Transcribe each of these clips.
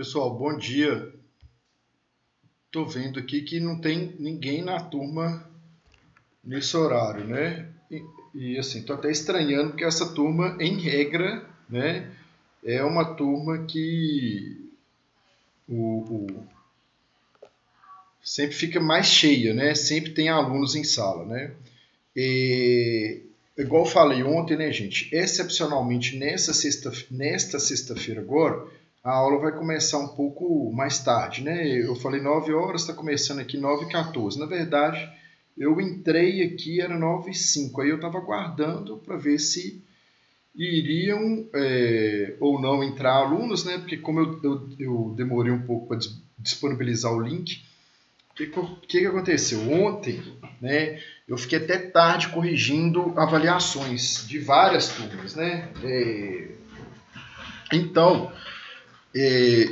Pessoal, bom dia. Tô vendo aqui que não tem ninguém na turma nesse horário, né? Assim, tô até estranhando porque essa turma, em regra, né, é uma turma que sempre fica mais cheia, né? Sempre tem alunos em sala, né? Igual eu falei ontem, né, gente? Excepcionalmente nesta sexta-feira agora, a aula vai começar um pouco mais tarde, né? Eu falei 9 horas, está começando aqui 9h14. Na verdade, eu entrei aqui, era 9h05. Aí eu estava aguardando para ver se iriam ou não entrar alunos, né? Porque como eu demorei um pouco para disponibilizar o link, o que aconteceu? Ontem, né, eu fiquei até tarde corrigindo avaliações de várias turmas, né? Então,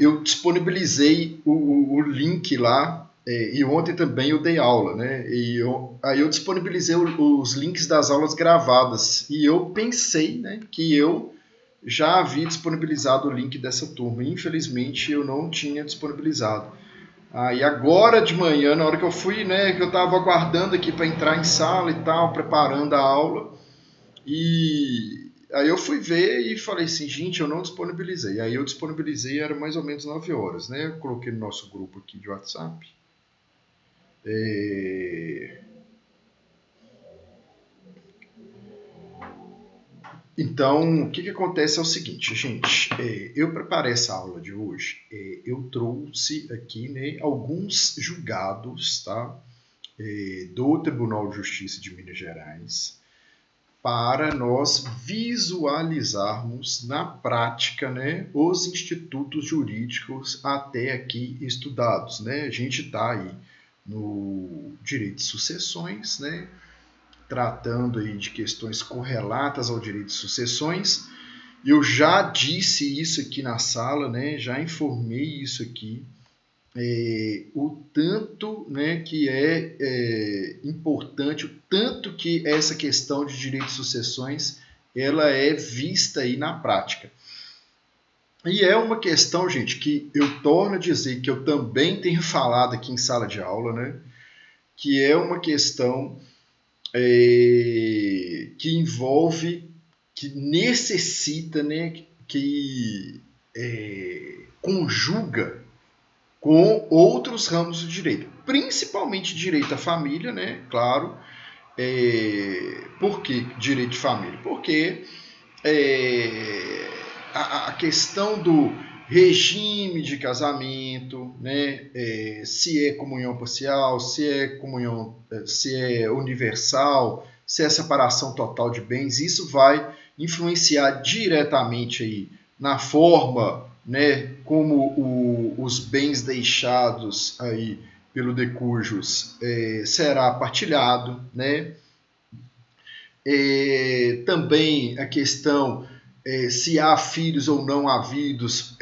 eu disponibilizei o link lá, e ontem também eu dei aula, né? Aí eu disponibilizei os links das aulas gravadas, e eu pensei, né, que eu já havia disponibilizado o link dessa turma. Infelizmente, eu não tinha disponibilizado. Aí agora de manhã, na hora que eu fui, né, que eu estava aguardando aqui para entrar em sala e tal, preparando a aula, e aí eu fui ver e falei assim, gente, eu não disponibilizei. Aí eu disponibilizei, era mais ou menos 9 horas, né? Eu coloquei no nosso grupo aqui de WhatsApp. Então, o que acontece é o seguinte, gente, eu preparei essa aula de hoje, eu trouxe aqui, né, alguns julgados, tá, do Tribunal de Justiça de Minas Gerais, para nós visualizarmos na prática, né, os institutos jurídicos até aqui estudados, né? A gente está aí no direito de sucessões, né, tratando aí de questões correlatas ao direito de sucessões. Eu já disse isso aqui na sala, né, já informei isso aqui, o tanto, né, que é importante, o tanto que essa questão de direito de sucessões ela é vista aí na prática. E é uma questão, gente, que eu torno a dizer que eu também tenho falado aqui em sala de aula, né, que é uma questão que envolve, que necessita, né, que conjuga com outros ramos do direito, principalmente direito à família, né? Claro. Por que direito de família? Porque a questão do regime de casamento, né? Se é comunhão parcial, se é universal, se é separação total de bens, isso vai influenciar diretamente aí na forma, né, como os bens deixados aí pelo decujus será partilhado, né? Também a questão se há filhos ou não havidos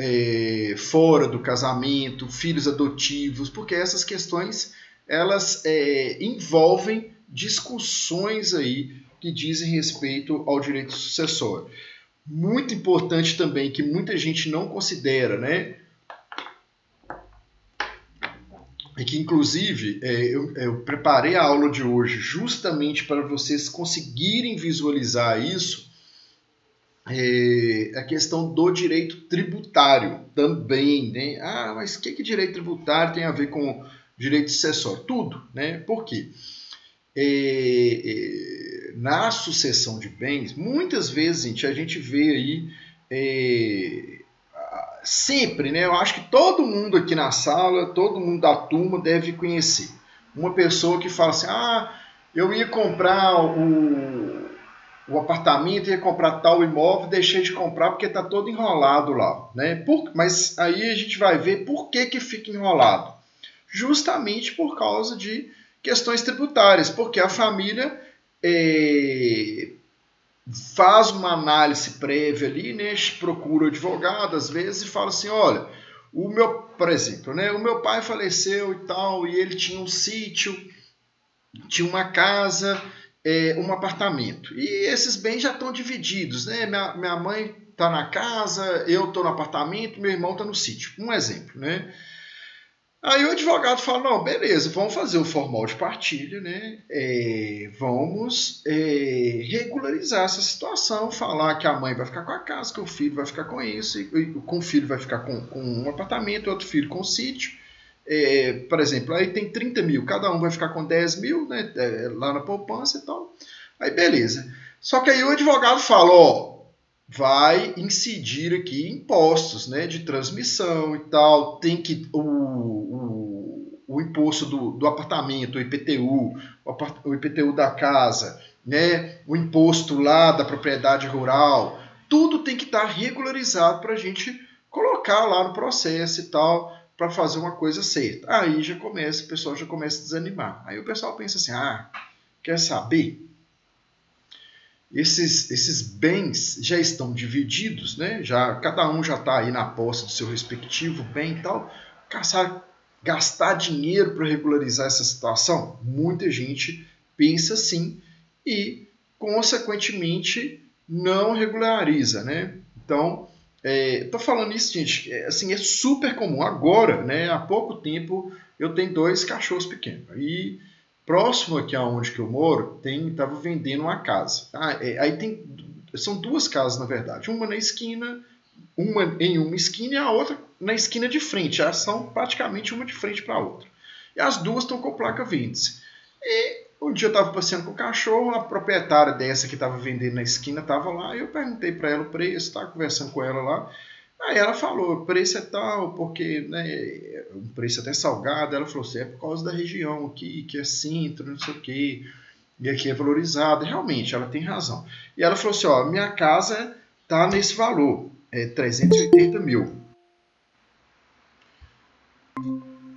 fora do casamento, filhos adotivos, porque essas questões elas envolvem discussões aí que dizem respeito ao direito sucessório. Muito importante também, que muita gente não considera, né? E que, inclusive, eu preparei a aula de hoje justamente para vocês conseguirem visualizar isso, a questão do direito tributário também, né? Ah, mas o que direito tributário tem a ver com direito sucessório? Tudo, né? Por quê? Na sucessão de bens, muitas vezes, gente, a gente vê aí sempre, né? Eu acho que todo mundo aqui na sala, todo mundo da turma deve conhecer uma pessoa que fala assim: ah, eu ia comprar o apartamento, ia comprar tal imóvel, deixei de comprar porque está todo enrolado lá, né? Mas aí a gente vai ver por que fica enrolado. Justamente por causa de questões tributárias, porque a família faz uma análise prévia ali, né, procura o advogado às vezes e fala assim, olha, por exemplo, né, o meu pai faleceu e tal, e ele tinha um sítio, tinha uma casa, um apartamento, e esses bens já estão divididos, né, minha mãe está na casa, eu estou no apartamento, meu irmão está no sítio. Um exemplo, né? Aí o advogado fala, não, beleza, vamos fazer o formal de partilha, né? Vamos regularizar essa situação, falar que a mãe vai ficar com a casa, que o filho vai ficar com isso, e com o filho vai ficar com um apartamento, outro filho com o sítio. Por exemplo, aí tem 30 mil, cada um vai ficar com 10 mil, né? Lá na poupança e tal. Aí beleza. Só que aí o advogado fala, ó, vai incidir aqui impostos, né, de transmissão e tal, tem que o imposto do apartamento, o IPTU, o IPTU da casa, né, o imposto lá da propriedade rural, tudo tem que estar regularizado para a gente colocar lá no processo e tal, para fazer uma coisa certa. Aí já começa, o pessoal já começa a desanimar. Aí o pessoal pensa assim, quer saber? Esses bens já estão divididos, né? Cada um já está aí na posse do seu respectivo bem e tal. Gastar dinheiro para regularizar essa situação? Muita gente pensa assim e, consequentemente, não regulariza, né? Então, estou falando isso, gente, assim, é super comum. Agora, né, há pouco tempo, eu tenho 2 cachorros pequenos. E próximo aqui aonde que eu moro, estava vendendo uma casa. Aí são 2 casas, na verdade. Uma na esquina, uma em uma esquina e a outra na esquina de frente. Elas são praticamente uma de frente para a outra. E as 2 estão com placa vende-se. E um dia eu estava passeando com o cachorro, a proprietária dessa que estava vendendo na esquina estava lá, e eu perguntei para ela o preço, estava conversando com ela lá. Aí ela falou, o preço é tal, porque, né, um preço até salgado. Ela falou assim, é por causa da região aqui, que é centro, não sei o quê, e aqui é valorizado. Realmente, ela tem razão. E ela falou assim, ó, minha casa tá nesse valor, 380 mil.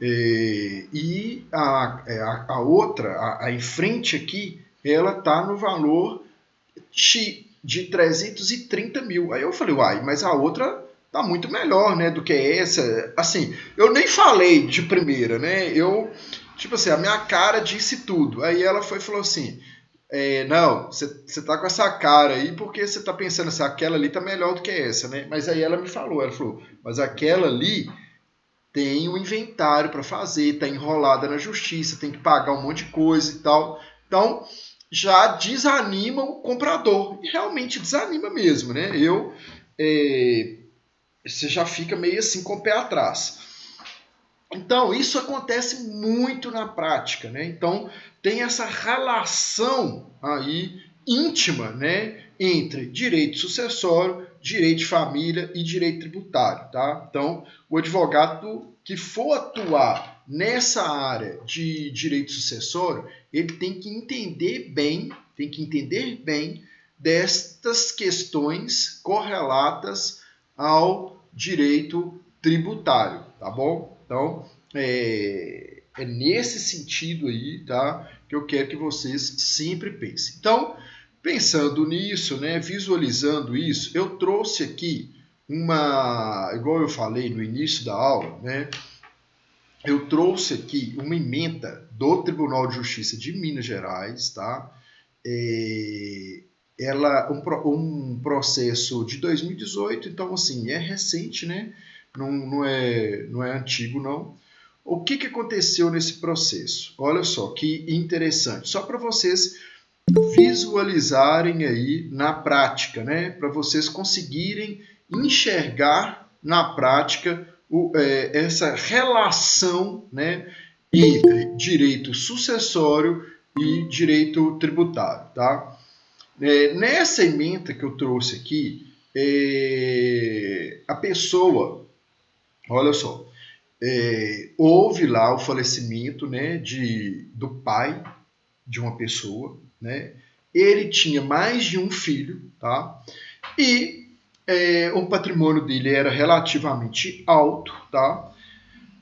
E a outra, a em frente aqui, ela tá no valor de 330 mil. Aí eu falei, uai, mas a outra tá muito melhor, né, do que essa. Assim, eu nem falei de primeira, né? Tipo assim, a minha cara disse tudo. Aí ela falou assim, não, você tá com essa cara aí porque você tá pensando assim, aquela ali tá melhor do que essa, né? Mas aí ela me falou, mas aquela ali tem um inventário para fazer, tá enrolada na justiça, tem que pagar um monte de coisa e tal. Então, já desanima o comprador. E realmente desanima mesmo, né? Você já fica meio assim com o pé atrás. Então, isso acontece muito na prática, né? Então, tem essa relação aí íntima, né, entre direito sucessório, direito de família e direito tributário, tá? Então, o advogado que for atuar nessa área de direito sucessório, ele tem que entender bem destas questões correlatas ao direito tributário, tá bom? Então, é nesse sentido aí, tá, que eu quero que vocês sempre pensem. Então, pensando nisso, né, visualizando isso, eu trouxe aqui igual eu falei no início da aula, né, eu trouxe aqui uma ementa do Tribunal de Justiça de Minas Gerais, tá? Um processo de 2018, então assim, é recente, né? Não é antigo, não. O que aconteceu nesse processo? Olha só que interessante, só para vocês visualizarem aí na prática, né? Para vocês conseguirem enxergar na prática essa relação, né, entre direito sucessório e direito tributário, tá? Nessa ementa que eu trouxe aqui, a pessoa, olha só, houve lá o falecimento, né, do pai de uma pessoa, né? Ele tinha mais de um filho, tá? E o patrimônio dele era relativamente alto, tá?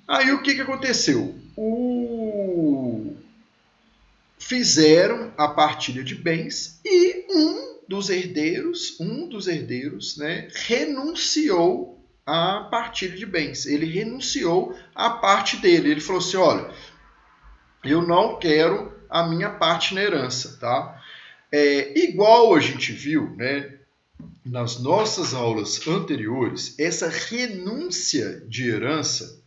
Aí o que aconteceu? Fizeram a partilha de bens e um dos herdeiros, né, renunciou à partilha de bens. Ele renunciou à parte dele. Ele falou assim, olha, eu não quero a minha parte na herança, tá? Igual a gente viu, né, nas nossas aulas anteriores, essa renúncia de herança,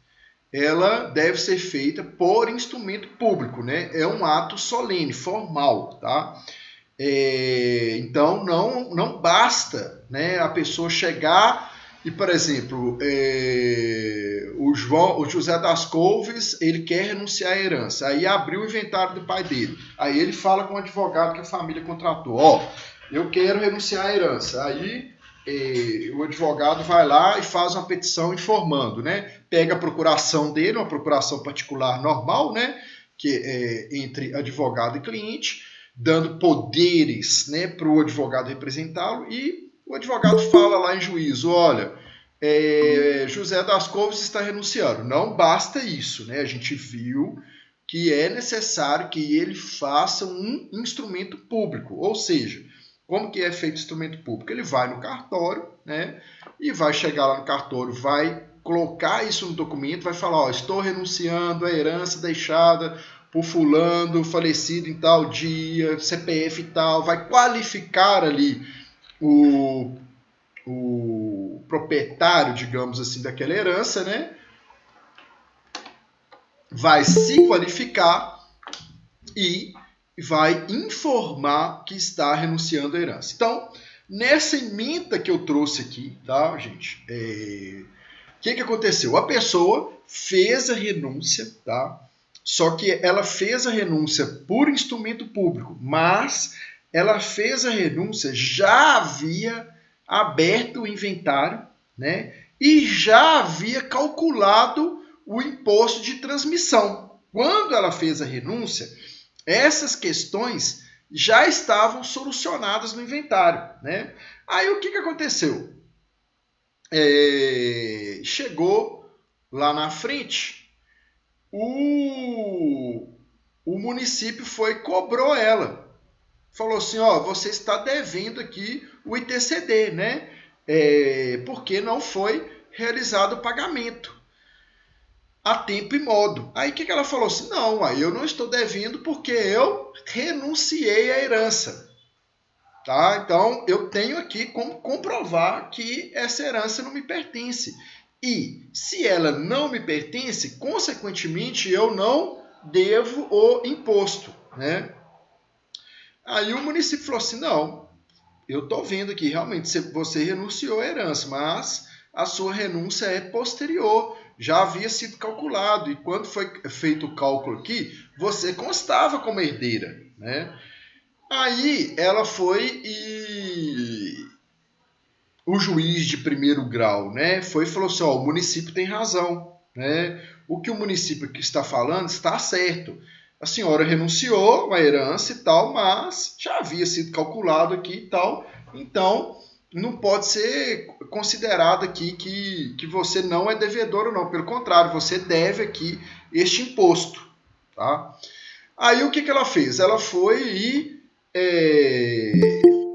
ela deve ser feita por instrumento público, né? É um ato solene, formal, tá? Então, não basta, né, a pessoa chegar e, por exemplo, o José das Couves, ele quer renunciar à herança. Aí abriu o inventário do pai dele. Aí ele fala com o advogado que a família contratou. Ó, eu quero renunciar à herança. Aí o advogado vai lá e faz uma petição informando, né? Pega a procuração dele, uma procuração particular normal, né? Que é entre advogado e cliente, dando poderes, né, para o advogado representá-lo, e o advogado fala lá em juízo, olha, José das Couves está renunciando. Não basta isso, né? A gente viu que é necessário que ele faça um instrumento público, ou seja, como que é feito instrumento público? Ele vai no cartório, né, e vai chegar lá no cartório, vai colocar isso no documento, vai falar, ó, estou renunciando à herança deixada por fulano, falecido em tal dia, CPF e tal, vai qualificar ali o proprietário, digamos assim, daquela herança, né? Vai se qualificar e vai informar que está renunciando à herança. Então, nessa ementa que eu trouxe aqui, tá, gente? O que aconteceu? A pessoa fez a renúncia, tá? Só que ela fez a renúncia por instrumento público, mas ela fez a renúncia, já havia aberto o inventário, né? E já havia calculado o imposto de transmissão. Quando ela fez a renúncia, essas questões já estavam solucionadas no inventário, né? Aí o que aconteceu? Chegou lá na frente, o município foi e cobrou ela. Falou assim, ó, você está devendo aqui o ITCD, né? Porque não foi realizado o pagamento a tempo e modo. Aí o que ela falou assim? Não, aí eu não estou devendo porque eu renunciei à herança. Tá? Então, eu tenho aqui como comprovar que essa herança não me pertence. E, se ela não me pertence, consequentemente, eu não devo o imposto. Né? Aí o município falou assim, não, eu estou vendo aqui, realmente, você renunciou à herança, mas a sua renúncia é posterior, já havia sido calculado, e quando foi feito o cálculo aqui, você constava como herdeira, né? Aí ela foi e o juiz de primeiro grau, né, foi e falou assim, ó, o município tem razão, né? O que o município que está falando está certo. A senhora renunciou à herança e tal, mas já havia sido calculado aqui e tal, então não pode ser considerado aqui que você não é devedor, não. Pelo contrário, você deve aqui este imposto, tá? Aí o que ela fez? Ela foi e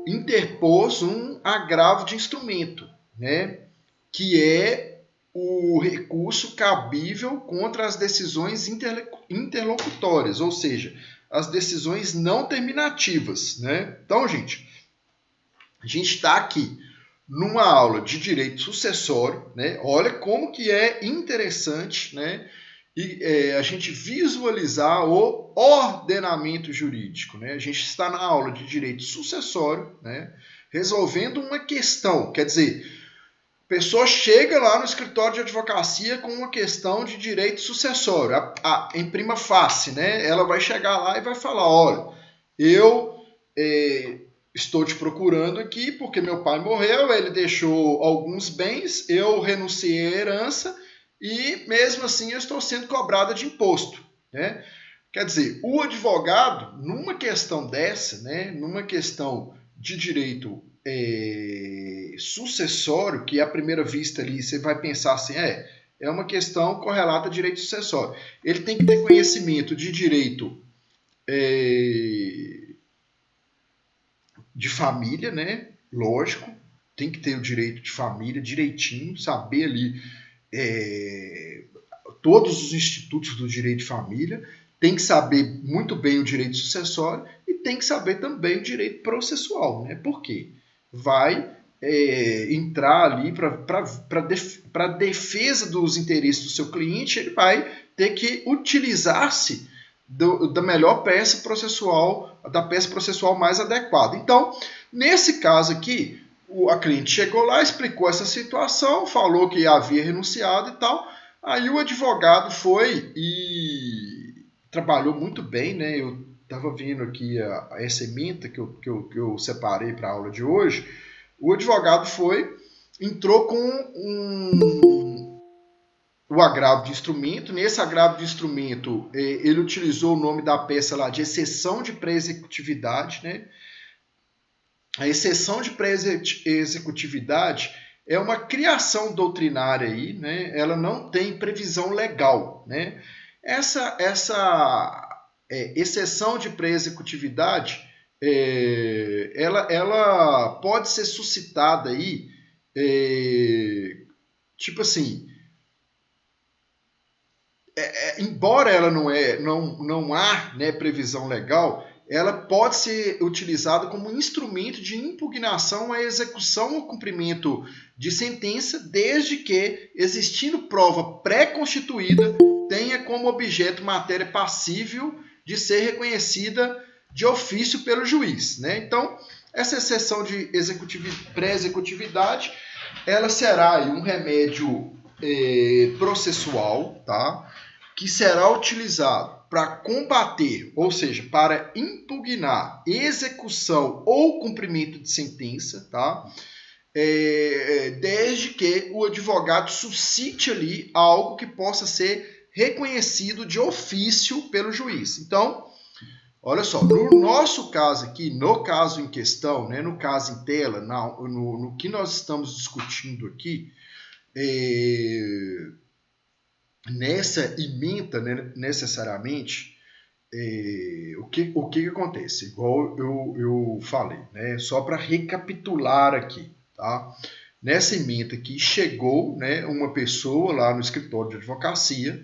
interpôs um agravo de instrumento, né? Que é o recurso cabível contra as decisões interlocutórias, ou seja, as decisões não terminativas, né? Então, gente, a gente está aqui numa aula de direito sucessório, né? Olha como que é interessante, né? E a gente visualizar o ordenamento jurídico, né? A gente está na aula de direito sucessório, né? Resolvendo uma questão, quer dizer, a pessoa chega lá no escritório de advocacia com uma questão de direito sucessório, em prima facie, né? Ela vai chegar lá e vai falar, olha, eu estou te procurando aqui porque meu pai morreu, ele deixou alguns bens, eu renunciei à herança e mesmo assim eu estou sendo cobrada de imposto, né? Quer dizer, o advogado, numa questão dessa, né, numa questão de direito sucessório, que à primeira vista ali você vai pensar assim, é uma questão correlata a direito sucessório. Ele tem que ter conhecimento de direito de família, né? Lógico, tem que ter o direito de família direitinho, saber ali todos os institutos do direito de família, tem que saber muito bem o direito sucessório e tem que saber também o direito processual, né? Por quê? Vai entrar ali para defesa dos interesses do seu cliente, ele vai ter que utilizar-se da melhor peça processual, da peça processual mais adequada. Então, nesse caso aqui, a cliente chegou lá, explicou essa situação, falou que havia renunciado e tal. Aí o advogado foi e trabalhou muito bem, né? Eu estava vendo aqui essa ementa que eu separei para a aula de hoje. O advogado entrou com o agravo de instrumento. Nesse agravo de instrumento, ele utilizou o nome da peça lá de exceção de pré-executividade, né? A exceção de pré-executividade é uma criação doutrinária aí, né? Ela não tem previsão legal, né? Essa exceção de pré-executividade, ela pode ser suscitada aí, tipo assim, embora ela não há, né, previsão legal, ela pode ser utilizada como instrumento de impugnação à execução ou cumprimento de sentença, desde que, existindo prova pré-constituída, tenha como objeto matéria passível de ser reconhecida de ofício pelo juiz, né? Então, essa exceção de pré-executividade, ela será um remédio processual, tá? Que será utilizado para combater, ou seja, para impugnar execução ou cumprimento de sentença, tá? Desde que o advogado suscite ali algo que possa ser reconhecido de ofício pelo juiz. Então, olha só, no nosso caso aqui, no caso em questão, né, no caso em tela, no que nós estamos discutindo aqui, nessa ementa, né, necessariamente, o que acontece? Igual eu falei, né, só para recapitular aqui, tá? Nessa ementa aqui chegou, né, uma pessoa lá no escritório de advocacia,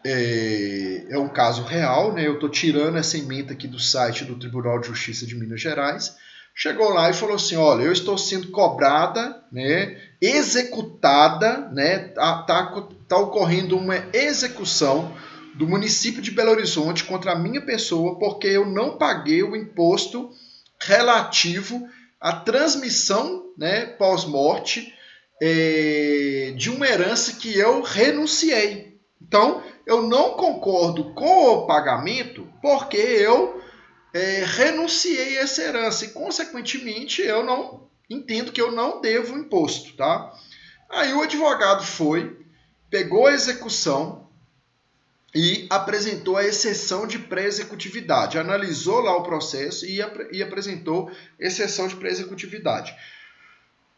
é um caso real, né? Eu estou tirando essa ementa aqui do site do Tribunal de Justiça de Minas Gerais. Chegou lá e falou assim: olha, eu estou sendo cobrada, né, executada, né, tá ocorrendo uma execução do município de Belo Horizonte contra a minha pessoa porque eu não paguei o imposto relativo à transmissão, né, pós-morte de uma herança que eu renunciei. Então, eu não concordo com o pagamento porque eu renunciei a essa herança e, consequentemente, eu não entendo que eu não devo imposto, tá? Aí o advogado pegou a execução e apresentou a exceção de pré-executividade, analisou lá o processo e apresentou exceção de pré-executividade.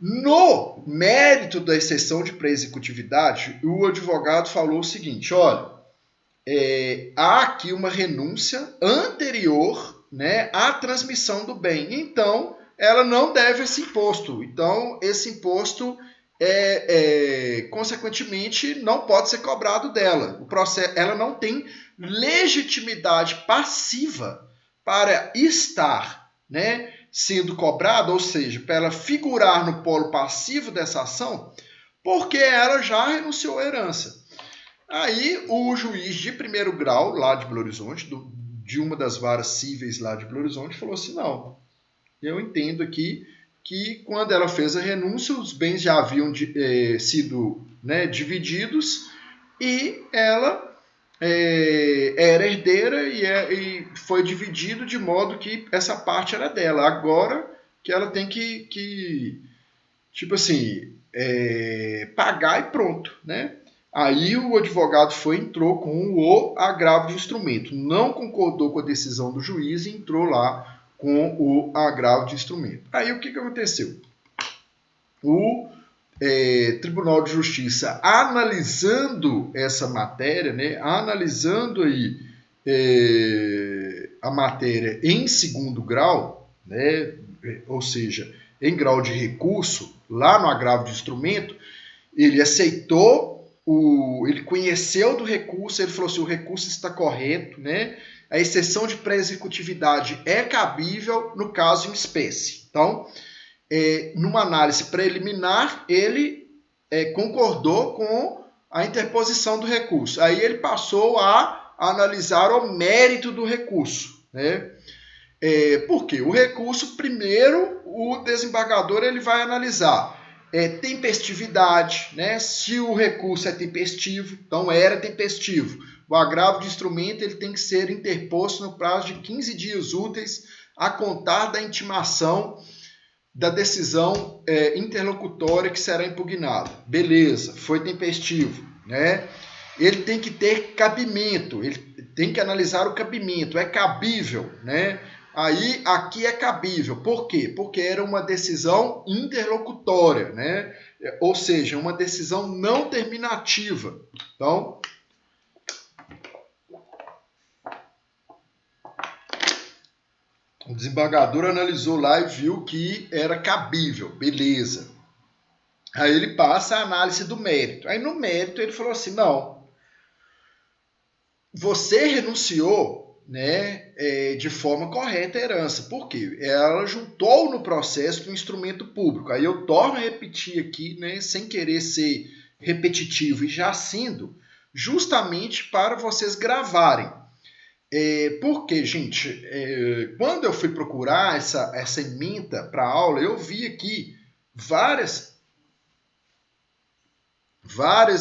No mérito da exceção de pré-executividade, o advogado falou o seguinte: olha, há aqui uma renúncia anterior, né, à transmissão do bem, então ela não deve esse imposto. Então, esse imposto, consequentemente, não pode ser cobrado dela. O processo, ela não tem legitimidade passiva para estar, né, sendo cobrada, ou seja, para ela figurar no polo passivo dessa ação, porque ela já renunciou à herança. Aí o juiz de primeiro grau lá de Belo Horizonte, de uma das varas cíveis lá de Belo Horizonte, falou assim: não, eu entendo aqui que quando ela fez a renúncia, os bens já haviam sido, né, divididos e ela era herdeira e foi dividido de modo que essa parte era dela. Agora que ela tem que tipo assim, pagar e pronto, né? Aí o advogado entrou com o agravo de instrumento, não concordou com a decisão do juiz e entrou lá com o agravo de instrumento. Aí o que aconteceu? O Tribunal de Justiça, analisando essa matéria, né, analisando aí a matéria em segundo grau, né, ou seja, em grau de recurso, lá no agravo de instrumento, ele aceitou, ele conheceu do recurso, ele falou assim: o recurso está correto, né? A exceção de pré-executividade é cabível no caso em espécie. Então, numa análise preliminar, ele concordou com a interposição do recurso. Aí ele passou a analisar o mérito do recurso, né? Por quê? O recurso, primeiro, o desembargador ele vai analisar tempestividade, né? Se o recurso é tempestivo, então era tempestivo. O agravo de instrumento ele tem que ser interposto no prazo de 15 dias úteis a contar da intimação da decisão interlocutória que será impugnada. Beleza, foi tempestivo, né? Ele tem que ter cabimento, ele tem que analisar o cabimento, é cabível, né? Aí, aqui é cabível. Por quê? Porque era uma decisão interlocutória, né? Ou seja, uma decisão não terminativa. Então, o desembargador analisou lá e viu que era cabível, beleza. Aí ele passa a análise do mérito. Aí no mérito ele falou assim, não, você renunciou, né, de forma correta a herança. Por quê? Ela juntou no processo um instrumento público. Aí eu torno a repetir aqui, né, sem querer ser repetitivo e já sendo, justamente para vocês gravarem. Porque, gente, quando eu fui procurar essa ementa para a aula, eu vi aqui várias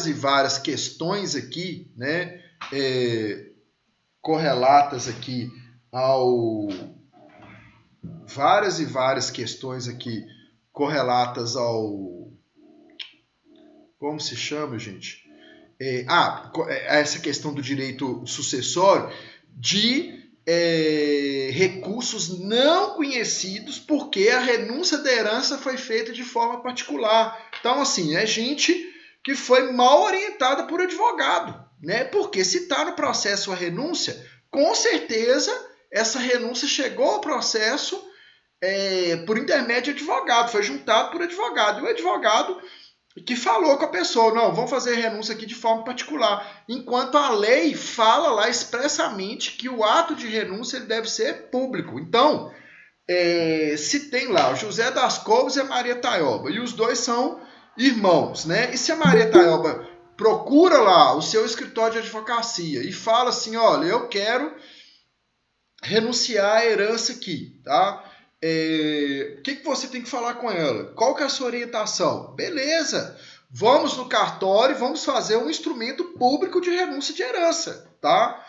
e várias questões aqui, né, correlatas aqui várias e várias questões aqui correlatas ao, como se chama, gente? Essa questão do direito sucessório de recursos não conhecidos porque a renúncia da herança foi feita de forma particular. Então, assim, é gente que foi mal orientada por advogado, né? Porque se está no processo a renúncia, com certeza essa renúncia chegou ao processo por intermédio de advogado, foi juntado por advogado. E o advogado que falou com a pessoa, não, vamos fazer renúncia aqui de forma particular. Enquanto a lei fala lá expressamente que o ato de renúncia ele deve ser público. Então, se tem lá o José das Couves e a Maria Taioba, e os dois são irmãos, né? E se a Maria Taioba procura lá o seu escritório de advocacia e fala assim, olha, eu quero renunciar à herança aqui, tá? O que você tem que falar com ela? Qual que é a sua orientação? Beleza, vamos no cartório, vamos fazer um instrumento público de renúncia de herança, tá?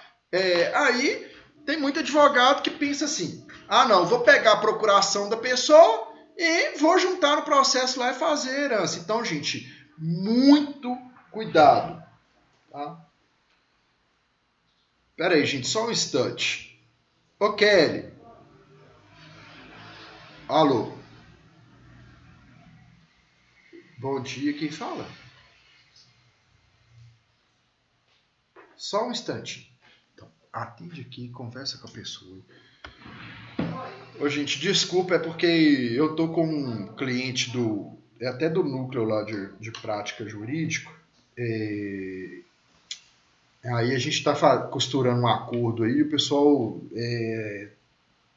Aí tem muito advogado que pensa assim, não, vou pegar a procuração da pessoa e vou juntar no processo lá e fazer a herança. Então, gente, muito cuidado, tá? Pera aí, gente, só um instante. Ô, Kelly. Alô. Bom dia, quem fala? Só um instante. Então, atende aqui, conversa com a pessoa. Ô, gente, desculpa, é porque eu tô com um cliente até do núcleo lá de prática jurídico. Aí a gente está costurando um acordo aí, o pessoal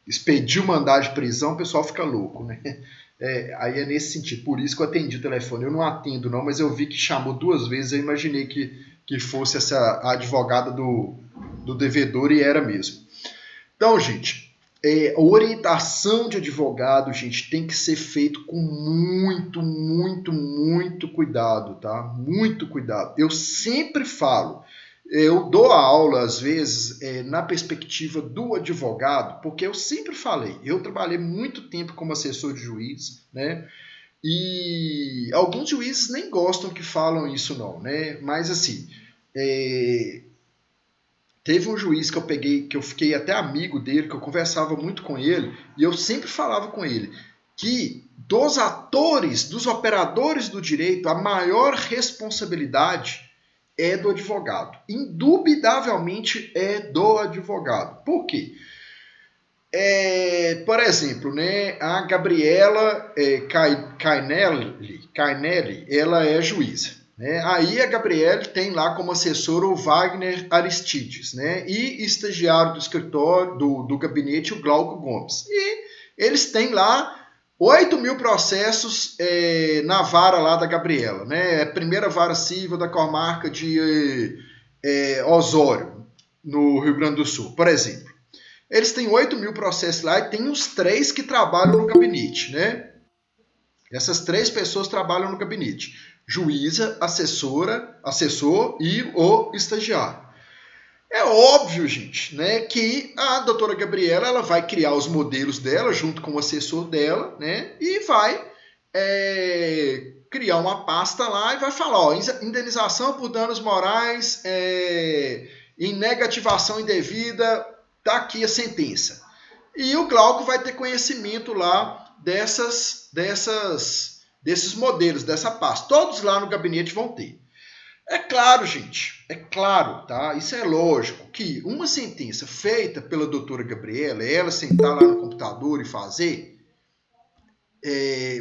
expediu mandado de prisão, o pessoal fica louco, né? Aí é nesse sentido, por isso que eu atendi o telefone. Eu não atendo não, mas eu vi que chamou 2 vezes, eu imaginei que fosse a advogada do devedor e era mesmo. Então, gente, a orientação de advogado, gente, tem que ser feito com muito, muito, muito cuidado, tá? Muito cuidado. Eu sempre falo, eu dou a aula, às vezes, na perspectiva do advogado, porque eu sempre falei, eu trabalhei muito tempo como assessor de juiz, né? E alguns juízes nem gostam que falam isso não, né? Mas, assim, teve um juiz que eu peguei, que eu fiquei até amigo dele, que eu conversava muito com ele, e eu sempre falava com ele que dos atores, dos operadores do direito, a maior responsabilidade é do advogado. Indubitavelmente é do advogado. Por quê? Por exemplo, né, a Gabriela Cainelli, ela é juíza. Né? Aí a Gabriele tem lá como assessor o Wagner Aristides, né? E estagiário do escritório, do gabinete, o Glauco Gomes. E eles têm lá 8.000 processos na vara lá da Gabriela, né? A primeira vara civil da comarca de Osório, no Rio Grande do Sul, por exemplo. Eles têm 8.000 processos lá e tem os 3 que trabalham no gabinete, né? Essas 3 pessoas trabalham no gabinete. Juíza, assessora, assessor e o estagiário. É óbvio, gente, né, que a doutora Gabriela ela vai criar os modelos dela junto com o assessor dela, né, e vai criar uma pasta lá e vai falar, ó, indenização por danos morais em negativação indevida, tá aqui a sentença. E o Glauco vai ter conhecimento lá desses modelos, dessa pasta. Todos lá no gabinete vão ter. É claro, gente, é claro, tá? Isso é lógico que uma sentença feita pela doutora Gabriela, ela sentar lá no computador e fazer,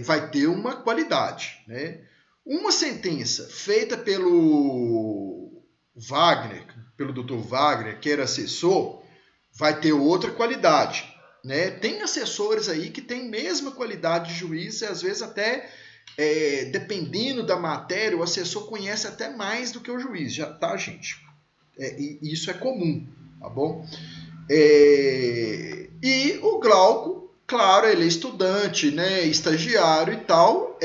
vai ter uma qualidade, né? Uma sentença feita pelo Wagner, pelo doutor Wagner, que era assessor, vai ter outra qualidade, né? Tem assessores aí que têm mesma qualidade de juiz e às vezes até dependendo da matéria, o assessor conhece até mais do que o juiz, já tá, gente? E isso é comum, tá bom? E o Glauco, claro, ele é estudante, né, estagiário e tal.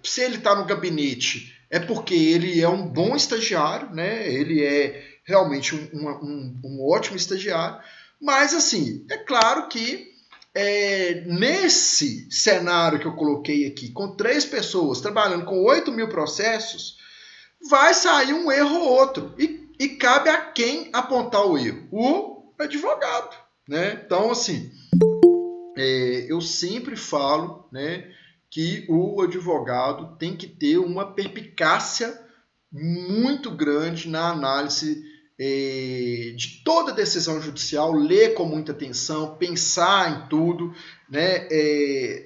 Se ele está no gabinete, é porque ele é um bom estagiário, né? Ele é realmente um ótimo estagiário. Mas, assim, é claro que nesse cenário que eu coloquei aqui, com 3 pessoas trabalhando com 8.000 processos, vai sair um erro ou outro. E cabe a quem apontar o erro? O advogado, né? Então, assim, eu sempre falo, né, que o advogado tem que ter uma perspicácia muito grande na análise de toda decisão judicial, ler com muita atenção, pensar em tudo, né?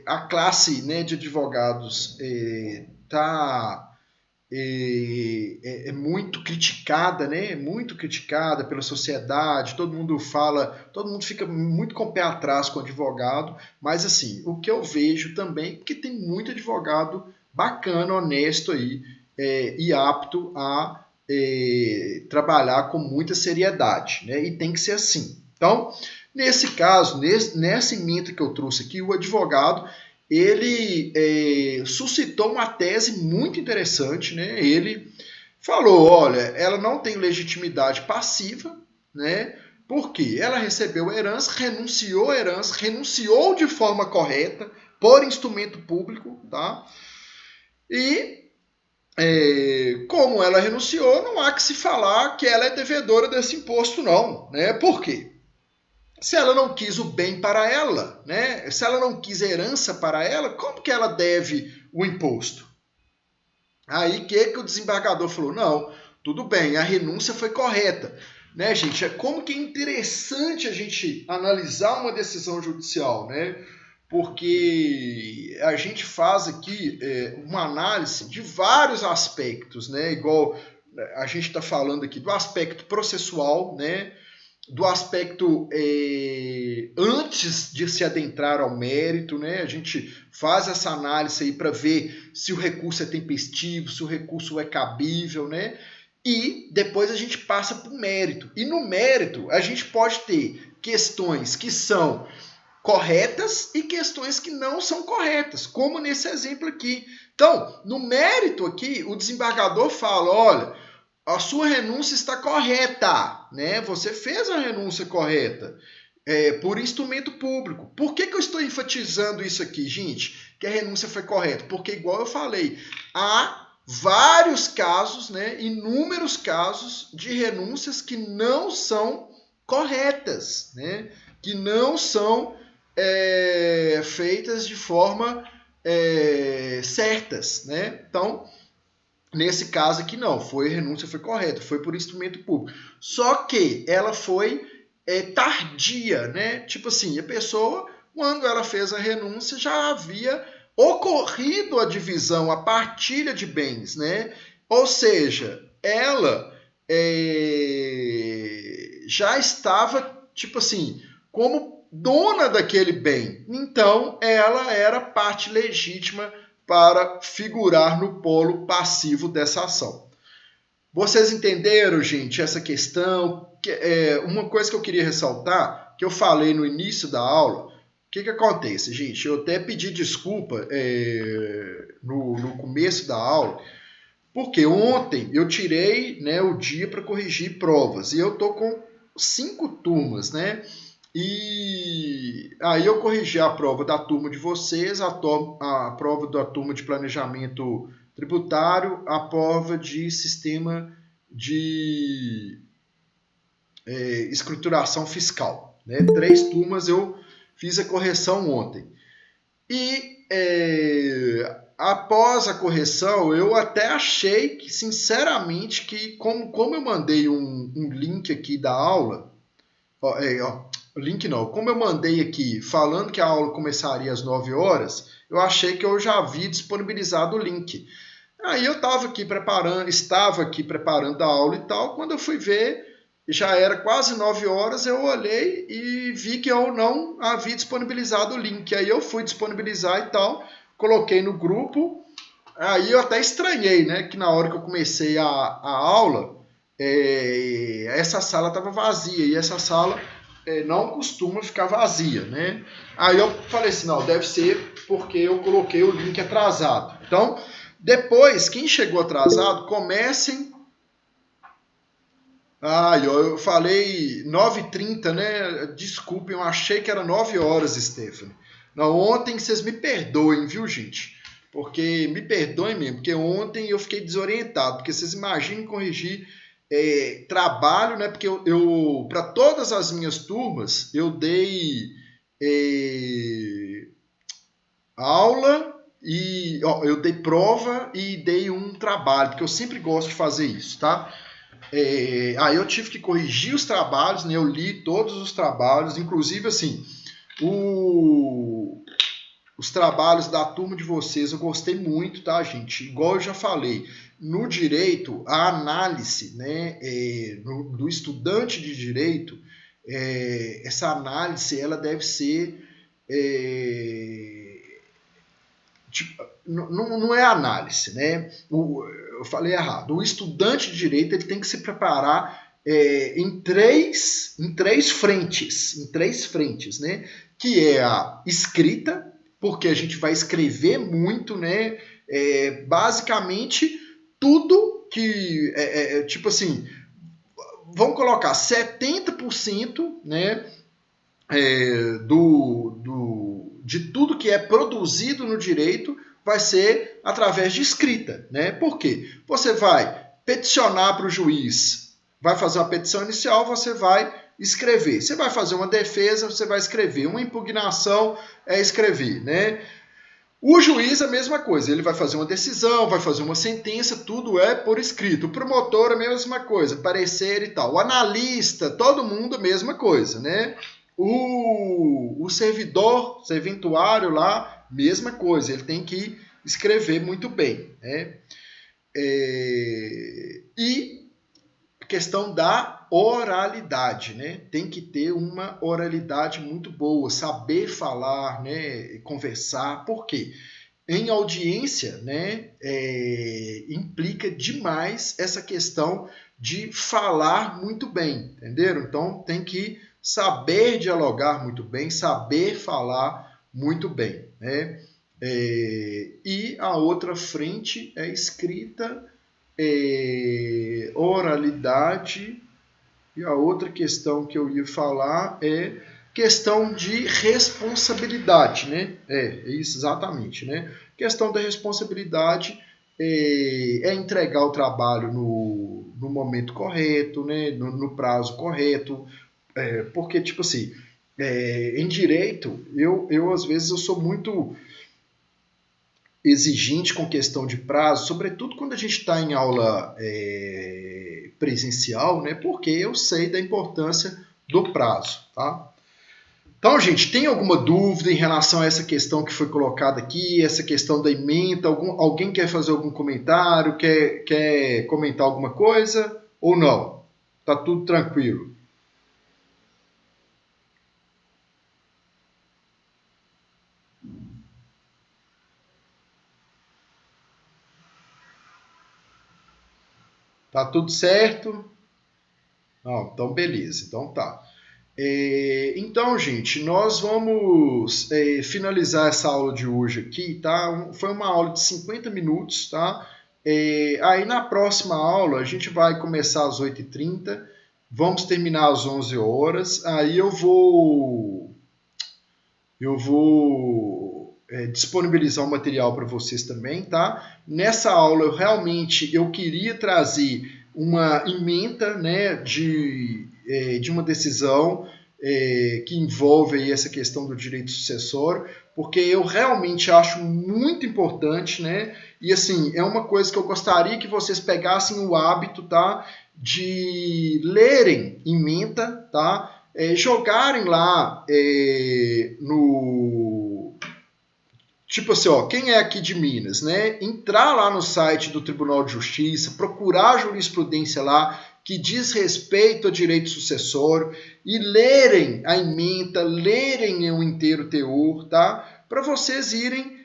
A classe, né, de advogados está muito criticada, né? Muito criticada pela sociedade. Todo mundo fala, todo mundo fica muito com o pé atrás com o advogado. Mas assim, o que eu vejo também, porque tem muito advogado bacana, honesto aí e apto a trabalhar com muita seriedade, né? E tem que ser assim. Então, nesse caso, nessa emenda que eu trouxe aqui, o advogado ele suscitou uma tese muito interessante, né? Ele falou, olha, ela não tem legitimidade passiva, né? Porque ela recebeu herança, renunciou de forma correta por instrumento público, tá? E como ela renunciou, não há que se falar que ela é devedora desse imposto, não, né? Por quê? Se ela não quis o bem para ela, né? Se ela não quis herança para ela, como que ela deve o imposto? Aí que o desembargador falou, não, tudo bem, a renúncia foi correta. Né, gente? Como que é interessante a gente analisar uma decisão judicial, né? Porque a gente faz aqui uma análise de vários aspectos, né? Igual a gente está falando aqui do aspecto processual, né? Do aspecto antes de se adentrar ao mérito, né? A gente faz essa análise aí para ver se o recurso é tempestivo, se o recurso é cabível, né? E depois a gente passa para o mérito. E no mérito a gente pode ter questões que são corretas e questões que não são corretas, como nesse exemplo aqui. Então, no mérito aqui, o desembargador fala, olha, a sua renúncia está correta, né? Você fez a renúncia correta por instrumento público. Por que eu estou enfatizando isso aqui, gente? Que a renúncia foi correta? Porque, igual eu falei, há vários casos, né? Inúmeros casos de renúncias que não são corretas, né? Que não são feitas de forma certas, né? Então, nesse caso aqui não, a renúncia foi correta, foi por instrumento público. Só que ela foi tardia, né? Tipo assim, a pessoa, quando ela fez a renúncia, já havia ocorrido a divisão, a partilha de bens, né? Ou seja, ela já estava, tipo assim, como dona daquele bem. Então, ela era parte legítima para figurar no polo passivo dessa ação. Vocês entenderam, gente, essa questão? Uma coisa que eu queria ressaltar, que eu falei no início da aula, o que acontece, gente? Eu até pedi desculpa no começo da aula, porque ontem eu tirei, né, o dia para corrigir provas, e eu tô com 5 turmas, né? E aí eu corrigi a prova da turma de vocês, a prova da turma de planejamento tributário, a prova de sistema de escrituração fiscal. Né? 3 turmas eu fiz a correção ontem. E após a correção, eu até achei que, sinceramente, que como eu mandei um link aqui da aula, link não, como eu mandei aqui falando que a aula começaria às 9 horas, eu achei que eu já havia disponibilizado o link. Aí eu estava aqui preparando a aula e tal, quando eu fui ver, já era quase 9 horas, eu olhei e vi que eu não havia disponibilizado o link. Aí eu fui disponibilizar e tal, coloquei no grupo, aí eu até estranhei, né, que na hora que eu comecei a aula, essa sala estava vazia, e essa sala não costuma ficar vazia, né? Aí eu falei assim, não, deve ser porque eu coloquei o link atrasado. Então, depois, quem chegou atrasado, comecem... eu falei 9h30, né? Desculpem, eu achei que era 9 horas, Stephanie. Não, ontem vocês me perdoem, viu, gente? Porque, me perdoem mesmo, porque ontem eu fiquei desorientado, porque vocês imaginem corrigir trabalho, né? Porque eu para todas as minhas turmas, eu dei aula e eu dei prova e dei um trabalho, porque eu sempre gosto de fazer isso, tá? Aí eu tive que corrigir os trabalhos, né? Eu li todos os trabalhos, inclusive assim, os trabalhos da turma de vocês eu gostei muito, tá, gente? Igual eu já falei, no direito, a análise, né, do estudante de direito, essa análise ela deve ser não é análise, né? Eu falei errado. O estudante de direito ele tem que se preparar em três frentes, né? Que é a escrita, porque a gente vai escrever muito, né? Basicamente tudo que tipo assim, vamos colocar 70%, né? De tudo que é produzido no direito vai ser através de escrita, né? Por quê? Você vai peticionar para o juiz, vai fazer uma petição inicial, você vai escrever. Você vai fazer uma defesa, você vai escrever. Uma impugnação é escrever, né? O juiz a mesma coisa, ele vai fazer uma decisão, vai fazer uma sentença, tudo é por escrito. O promotor a mesma coisa, parecer e tal. O analista, todo mundo a mesma coisa, né? O serventuário lá, mesma coisa, ele tem que escrever muito bem, né? E a questão da oralidade, né? Tem que ter uma oralidade muito boa, saber falar, né? Conversar. Por quê? Em audiência, né? Implica demais essa questão de falar muito bem, entenderam? Então tem que saber dialogar muito bem, saber falar muito bem, né? E a outra frente é escrita, oralidade, e a outra questão que eu ia falar é questão de responsabilidade, né? Isso exatamente, né? Questão da responsabilidade é entregar o trabalho no momento correto, né? No prazo correto, porque, tipo assim, em direito, eu às vezes eu sou muito exigente com questão de prazo, sobretudo quando a gente está em aula presencial, né? Porque eu sei da importância do prazo, tá? Então, gente, tem alguma dúvida em relação a essa questão que foi colocada aqui, essa questão da ementa? Alguém quer fazer algum comentário, quer comentar alguma coisa ou não? Tá tudo tranquilo? Tá tudo certo? Não, então beleza, então tá. Então, gente, nós vamos finalizar essa aula de hoje aqui, tá? Foi uma aula de 50 minutos, tá? Aí na próxima aula a gente vai começar às 8h30, vamos terminar às 11 horas, aí eu vou disponibilizar o material para vocês também, tá? Nessa aula eu queria trazer uma ementa, né, de uma decisão que envolve aí essa questão do direito sucessório, porque eu realmente acho muito importante, né? E assim, é uma coisa que eu gostaria que vocês pegassem o hábito, tá? De lerem ementa, tá? Jogarem lá no... Tipo assim, ó, quem é aqui de Minas, né? Entrar lá no site do Tribunal de Justiça, procurar a jurisprudência lá que diz respeito ao direito sucessório e lerem a ementa, lerem o inteiro teor, tá? Para vocês irem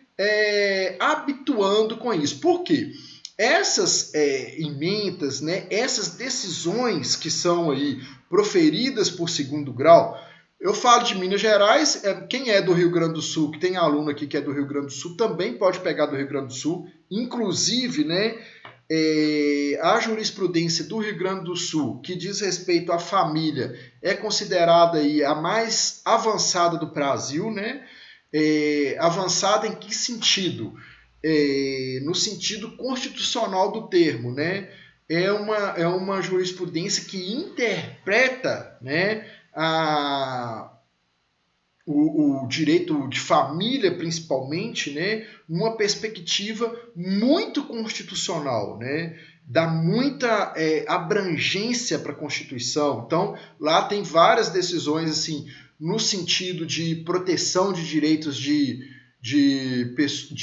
habituando com isso. Por quê? Essas ementas, né, essas decisões que são aí proferidas por segundo grau, eu falo de Minas Gerais, quem é do Rio Grande do Sul, que tem aluno aqui que é do Rio Grande do Sul, também pode pegar do Rio Grande do Sul, inclusive, né, a jurisprudência do Rio Grande do Sul, que diz respeito à família, é considerada aí a mais avançada do Brasil, né? Avançada em que sentido? No sentido constitucional do termo, né? É uma jurisprudência que interpreta, né, o direito de família, principalmente, né, numa perspectiva muito constitucional, né, dá muita abrangência para a Constituição. Então, lá tem várias decisões assim, no sentido de proteção de direitos de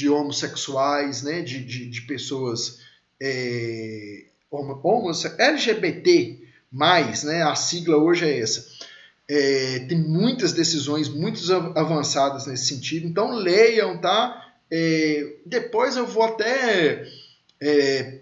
homossexuais, né, de pessoas LGBT+, né, a sigla hoje é essa. Tem muitas decisões muito avançadas nesse sentido, então leiam, tá? Depois eu vou até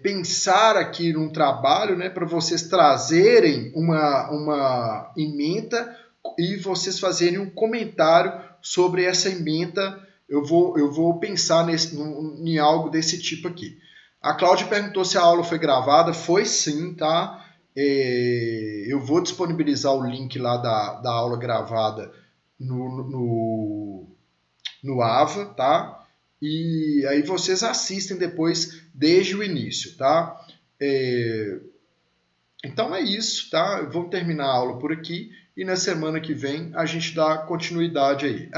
pensar aqui num trabalho, né, para vocês trazerem uma ementa e vocês fazerem um comentário sobre essa ementa. Eu vou pensar em algo desse tipo aqui. A Cláudia perguntou se a aula foi gravada. Foi sim, tá? Eu vou disponibilizar o link lá da aula gravada no AVA, tá? E aí vocês assistem depois desde o início, tá? Então é isso, tá? Vamos terminar a aula por aqui e na semana que vem a gente dá continuidade aí.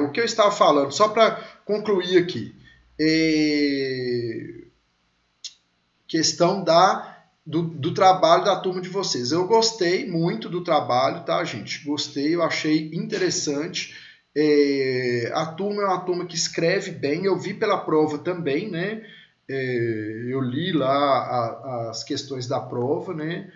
O que eu estava falando, só para concluir aqui. Questão do trabalho da turma de vocês. Eu gostei muito do trabalho, tá, gente? Gostei, eu achei interessante. A turma é uma turma que escreve bem, eu vi pela prova também, né? Eu li lá as questões da prova, né?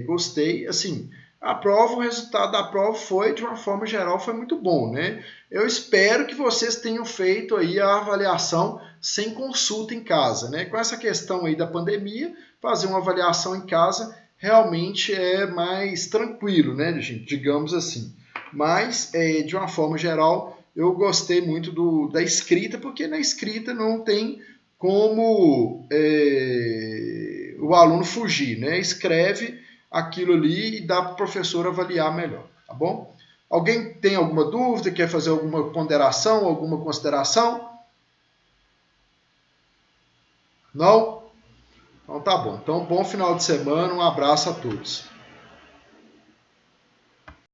Gostei, assim, o resultado da prova foi, de uma forma geral, foi muito bom, né? Eu espero que vocês tenham feito aí a avaliação sem consulta em casa, né? Com essa questão aí da pandemia, fazer uma avaliação em casa realmente é mais tranquilo, né, gente? Digamos assim. Mas, de uma forma geral, eu gostei muito da escrita, porque na escrita não tem como o aluno fugir, né? Escreve aquilo ali e dá para o professor avaliar melhor, tá bom? Alguém tem alguma dúvida, quer fazer alguma ponderação, alguma consideração? Não? Então tá bom. Então, bom final de semana, um abraço a todos.